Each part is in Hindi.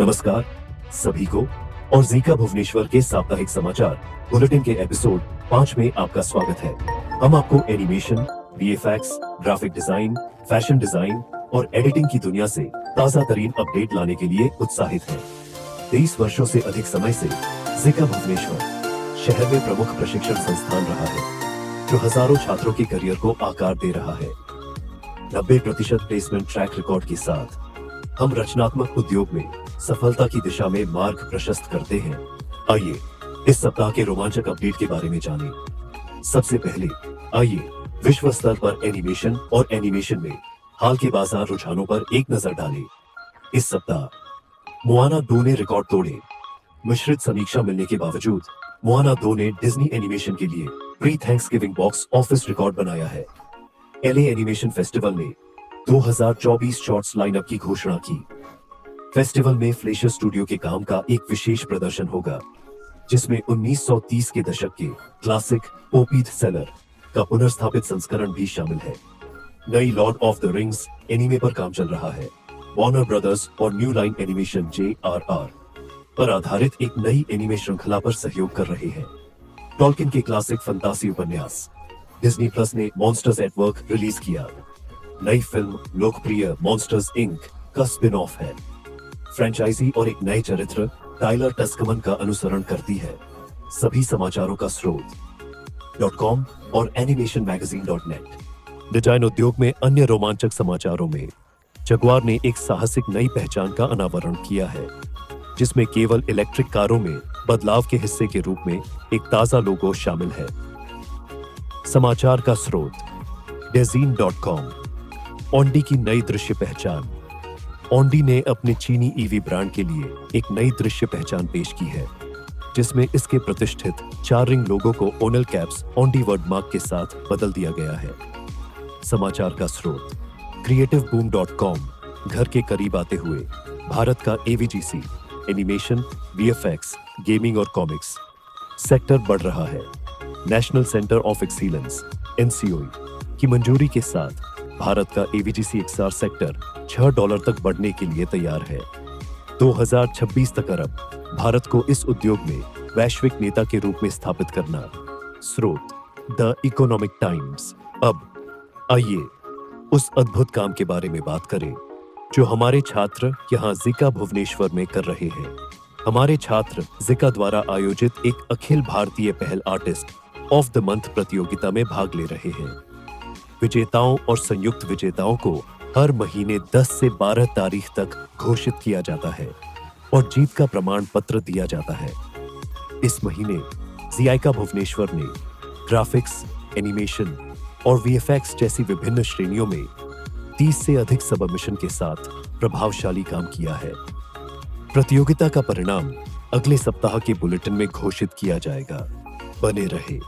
नमस्कार सभी को और जीका भुवनेश्वर के साप्ताहिक समाचार बुलेटिन के एपिसोड 5 में आपका स्वागत है। हम आपको animation, VFX, graphic design, fashion design और एडिटिंग की दुनिया से ताजा तरीन अपडेट लाने के लिए उत्साहित हैं। 23 वर्षों से अधिक समय से जीका भुवनेश्वर शहर में प्रमुख प्रशिक्षण संस्थान रहा है, जो हजारों छात्रों के करियर को आकार दे रहा है। 90% प्लेसमेंट ट्रैक रिकॉर्ड के साथ हम रचनात्मक उद्योग में सफलता की दिशा में मार्ग प्रशस्त करते हैं। आइए इस सप्ताह के रोमांचक अपडेट के बारे में जानें। सबसे पहले आइए विश्व स्तर पर एनिमेशन और एनिमेशन में हाल के बाजार रुझानों पर एक नजर डालें। इस सप्ताह मोआना 2 ने रिकॉर्ड तोड़े। मिश्रित समीक्षा मिलने के बावजूद मोआना 2 ने डिज्नी एनिमेशन के लिए pre Thanksgiving box office record बनाया है। एलए एनिमेशन फेस्टिवल ने 2024 शॉर्ट्स लाइनअप की घोषणा की। फेस्टिवल में फ्लेशर स्टूडियो के काम का एक विशेष प्रदर्शन होगा, जिसमें 1930 के दशक के क्लासिक पोपीथ सेलर का पुनर्स्थापित संस्करण भी शामिल है। नई Lord of the rings anime पर काम चल रहा है। वार्नर ब्रदर्स और न्यू लाइन एनिमेशन JRR पर आधारित एक नई एनीमे श्रृंखला पर सहयोग कर रहे हैं। टॉल्किन के क्लासिक फंतासी उपन्यास डिज्नी प्लस ने मॉन्स्टर्स एट वर्क रिलीज किया। नई फिल्म लोकप्रिय मॉन्स्टर्स इंक का स्पिन ऑफ है। फ्रेंचाइजी और एक नए चरित्र टाइलर टस्कमन का अनुसरण करती है। सभी समाचारों का स्रोत .com और animationmagazine.net। डिजाइन उद्योग में अन्य रोमांचक समाचारों में जगुआर ने एक साहसिक नई पहचान का अनावरण किया है, जिसमें केवल इलेक्ट्रिक कारों में बदलाव के हिस्से के रूप में एक ताजा लोगो शामिल है। समाचार का स्रोत Dezeen.com। ऑन्डी की नई दृश्य पहचान। ऑन्डी ने अपने चीनी ईवी ब्रांड के लिए एक नई दृश्य पहचान पेश की है, जिसमें इसके प्रतिष्ठित 4 रिंग लोगो को ओनल कैप्स ऑन्डी वर्डमार्क के साथ बदल दिया गया है। समाचार का स्रोत creativeboom.com। घर के करीब आते हुए भारत का AVGC एनिमेशन, VFX, गेमिंग और कॉमिक्स सेक्टर बढ़ रहा है। National centre of excellence NCOE की मंजूरी के साथ भारत का AVGC XR सेक्टर $6 तक बढ़ने के लिए तैयार है। 2026 तक अरब भारत को इस उद्योग में वैश्विक नेता के रूप में स्थापित करना। स्रोत द इकोनॉमिक टाइम्स। अब आइए उस अद्भुत काम के बारे में बात करें जो हमारे छात्र यहाँ जीका भुवनेश्वर में कर रहे हैं। हमारे छात्र जीका द्वारा आयोजित एक अखिल भारतीय पहल आर्टिस्ट ऑफ द मंथ प्रतियोगिता में भाग ले रहे हैं। विजेताओं और संयुक्त विजेताओं को हर महीने 10 से 12 तारीख तक घोषित किया जाता है और जीत का प्रमाण पत्र दिया जाता है। इस महीने जीका भुवनेश्वर ने ग्राफिक्स, एनिमेशन और VFX जैसी विभिन्न श्रेणियों में 30 से अधिक सबमिशन के साथ प्रभावशाली काम किया है। प्रतियोगिता का परिणाम अगले सप्ताह के बुलेटिन में घोषित किया जाएगा। बने रहे।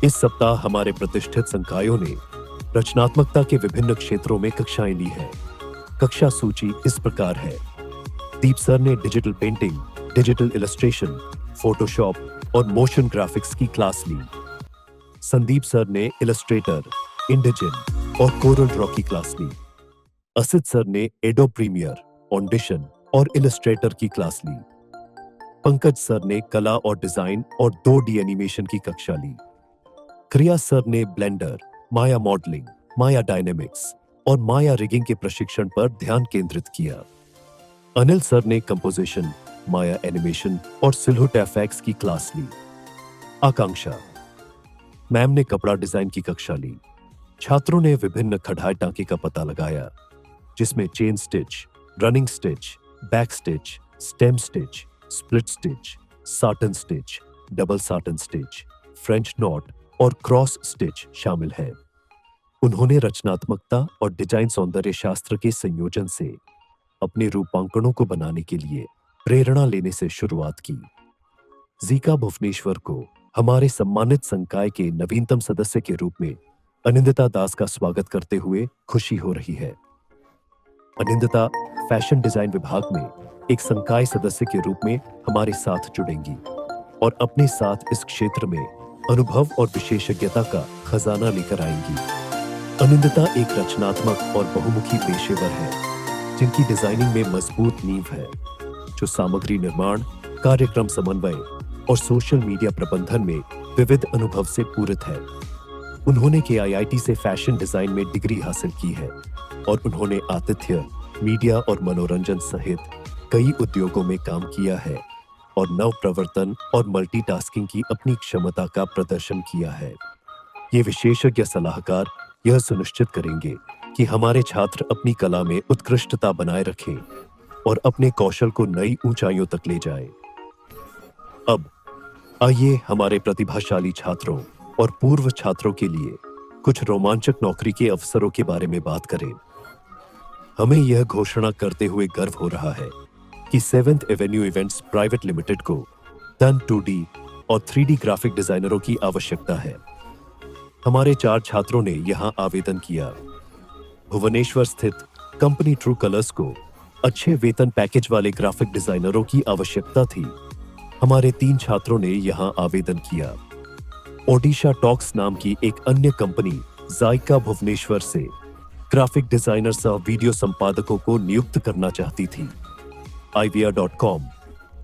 इस सप्ताह हमारे प्रतिष्ठित संकायों ने रचनात्मकता के विभिन्न क्षेत्रों में कक्षाएं ली है। कक्षा सूची इस प्रकार है। दीप सर ने digital painting, digital illustration, Photoshop और मोशन ग्राफिक्स की क्लास ली। संदीप सर ने इलस्ट्रेटर, इंडिजिन और कोरल ड्रॉ की क्लास ली। असित सर ने एडोब प्रीमियर, ऑडिशन और इलस्ट्रेटर की क्लास ली। पंकज सर ने कला और डिजाइन और 2D एनिमेशन की कक्षा ली। क्रिया सर ने ब्लेंडर, माया मॉडलिंग, माया डायनेमिक्स और माया रिगिंग के प्रशिक्षण पर ध्यान केंद्रित किया। अनिल सर ने कंपोजिशन, माया एनिमेशन और सिल्हूट एफएक्स की क्लास ली। आकांक्षा मैम ने कपड़ा डिजाइन की कक्षा ली। छात्रों ने विभिन्न कढ़ाई टांके का पता लगाया, जिसमें chain stitch, running stitch, back stitch, stem stitch, split stitch, satin stitch, double satin stitch, French not और क्रॉस स्टिच शामिल है। उन्होंने रचनात्मकता और डिजाइन सौंदर्य शास्त्र के संयोजन से अपने रूपांकनों को बनाने के लिए प्रेरणा लेने से शुरुआत की। जीका भुवनेश्वर को हमारे सम्मानित संकाय के नवीनतम सदस्य के रूप में अनिंदिता दास का स्वागत करते हुए खुशी हो रही है। अनिंदिता फैशन डिजाइन विभाग में एक संकाय सदस्य के रूप में हमारे साथ जुड़ेंगी और अपने साथ इस क्षेत्र में अनुभव और विशेषज्ञता का खजाना लेकर आएंगी। अनिंदिता एक रचनात्मक और बहुमुखी पेशेवर है, जिनकी डिजाइनिंग में मजबूत नींव है। जो सामग्री निर्माण, कार्यक्रम समन्वय और सोशल मीडिया प्रबंधन में विविध अनुभव से पूरित है। उन्होंने KIIT से फैशन डिजाइन में डिग्री हासिल की है और उन्होंने आतिथ्य, मीडिया और मनोरंजन सहित कई उद्योगों में काम किया है और नव प्रवर्तन और मल्टीटास्किंग की अपनी क्षमता का प्रदर्शन किया है। ये विशेषज्ञ सलाहकार यह सुनिश्चित करेंगे कि हमारे छात्र अपनी कला में उत्कृष्टता बनाए रखें और अपने कौशल को नई ऊंचाइयों तक ले जाएं। अब आइए हमारे प्रतिभाशाली छात्रों और पूर्व छात्रों के लिए कुछ रोमांचक नौकरी के अवसरों के बारे में बात करें। हमें यह घोषणा करते हुए गर्व हो रहा है कि 7th Avenue events private limited को टन 2D और 3D ग्राफिक डिजाइनरों की आवश्यकता है। हमारे 4 छात्रों ने यहां आवेदन किया। भुवनेश्वर स्थित कंपनी ट्रू कलर्स को अच्छे वेतन पैकेज वाले ग्राफिक डिजाइनरों की आवश्यकता थी। हमारे 3 छात्रों ने यहां आवेदन किया। ओडिशा टॉक्स नाम की एक अन्य कंपनी जायका भुवनेश्वर से ग्राफिक डिजाइनर सह वीडियो संपादकों को नियुक्त करना चाहती थी। IVR.com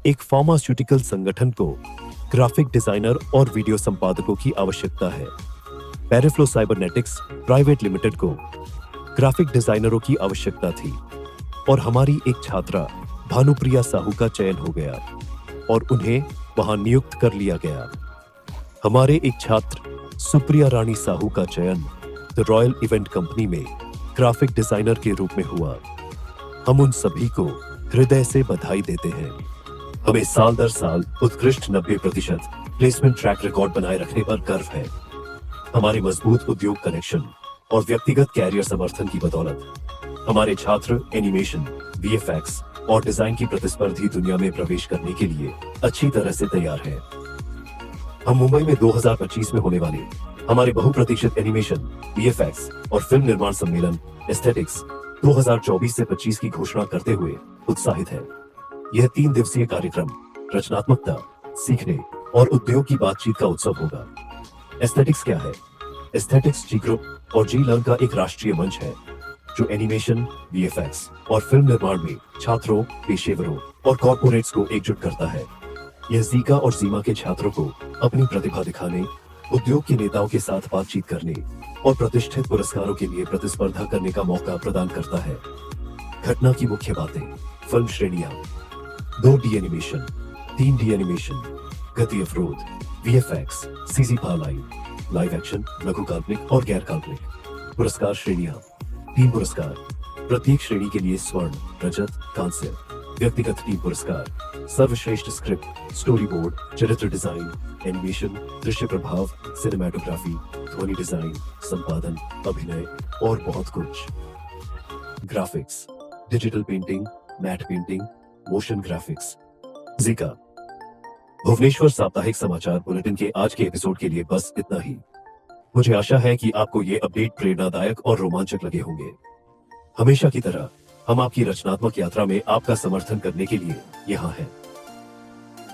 एक फार्मास्यूटिकल संगठन को ग्राफिक डिजाइनर और वीडियो संपादकों की आवश्यकता है। पेरिफ्लो साइबरनेटिक्स प्राइवेट लिमिटेड को ग्राफिक डिजाइनरों की आवश्यकता थी और हमारी एक छात्रा भानुप्रिया साहू का चयन हो गया और उन्हें वहां नियुक्त कर लिया गया। हमारे एक छात्र सुप्रिया रानी साहू का चयन द रॉयल इवेंट कंपनी में ग्राफिक डिजाइनर के रूप में हुआ। हम उन सभी को हृदय से बधाई देते हैं। हमें साल दर साल उत्कृष्ट 90% प्लेसमेंट ट्रैक रिकॉर्ड बनाए रखने पर गर्व है। हमारे मजबूत उद्योग कनेक्शन और व्यक्तिगत कैरियर समर्थन की बदौलत हमारे छात्र एनिमेशन, VFX और डिजाइन की प्रतिस्पर्धी दुनिया में प्रवेश करने के लिए अच्छी तरह से तैयार हैं। हम मुंबई में 2025 में होने वाले हमारे बहुप्रतीक्षित एनिमेशन, VFX और फिल्म निर्माण सम्मेलन एस्थेटिक्स 2024 से 25 की घोषणा करते हुए उत्साहित है। यह 3 दिवसीय कार्यक्रम रचनात्मकता, सीखने और उद्योग की बातचीत का उत्सव होगा। एस्थेटिक्स क्या है? एस्थेटिक्स जी ग्रुप और जी लर्न का एक राष्ट्रीय मंच है जो एनिमेशन, VFX और फिल्म निर्माण में छात्रों, पेशेवरों और कॉर्पोरेट्स को एकजुट करता है। यह जीका और जीमा के छात्रों को अपनी प्रतिभा दिखाने, उद्योग के नेताओं के साथ बातचीत करने और प्रतिष्ठित पुरस्कारों के लिए प्रतिस्पर्धा करने का मौका प्रदान करता है। घटना की मुख्य बातें, फिल्म श्रेणियां, 2D एनिमेशन, 3D एनिमेशन, गति अवरोध, VFX, CG पावलाई, लाइव एक्शन, लघु काल्पनिक और गैर काल्पनिक। पुरस्कार श्रेणियां, 3 पुरस्कार, प्रत्येक श्रेणी के लिए स्वर्ण, रजत, कांस्य। व्यक्तिगत टीम पुरस्कार, सर्वश्रेष्ठ स्क्रिप्ट, स्टोरी बोर्ड, चरित्र डिजाइन, एनिमेशन, दृश्य प्रभाव, सिनेमेटोग्राफी, ध्वनि डिजाइन, संपादन, अभिनय और बहुत कुछ। Graphics, digital painting, matte painting, motion graphics. जीका। भुवनेश्वर साप्ताहिक समाचार बुलेटिन के आज के एपिसोड के लिए बस इतना ही। मुझे आशा है कि आपको ये अपडेट प्रेरणादायक और रोमांचक लगे होंगे। हमेशा की तरह हम आपकी रचनात्मक यात्रा में आपका समर्थन करने के लिए यहाँ हैं।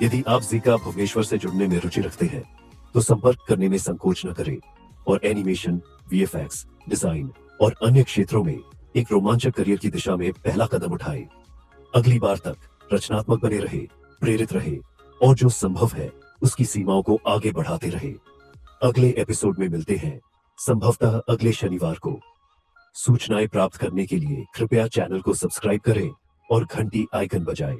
यदि आप जीका भुवनेश्वर से जुड़ने में रुचि रखते हैं तो संपर्क करने में संकोच न करें और एनिमेशन, VFX, डिजाइन और अन्य क्षेत्रों में एक रोमांचक करियर की दिशा में पहला कदम उठाएं। अगली बार तक रचनात्मक बने रहे, प्रेरित रहे और जो संभव है उसकी सीमाओं को आगे बढ़ाते रहे। अगले एपिसोड में मिलते हैं, संभवतः अगले शनिवार को। सूचनाएं प्राप्त करने के लिए कृपया चैनल को सब्सक्राइब करें और घंटी आइकन बजाएं।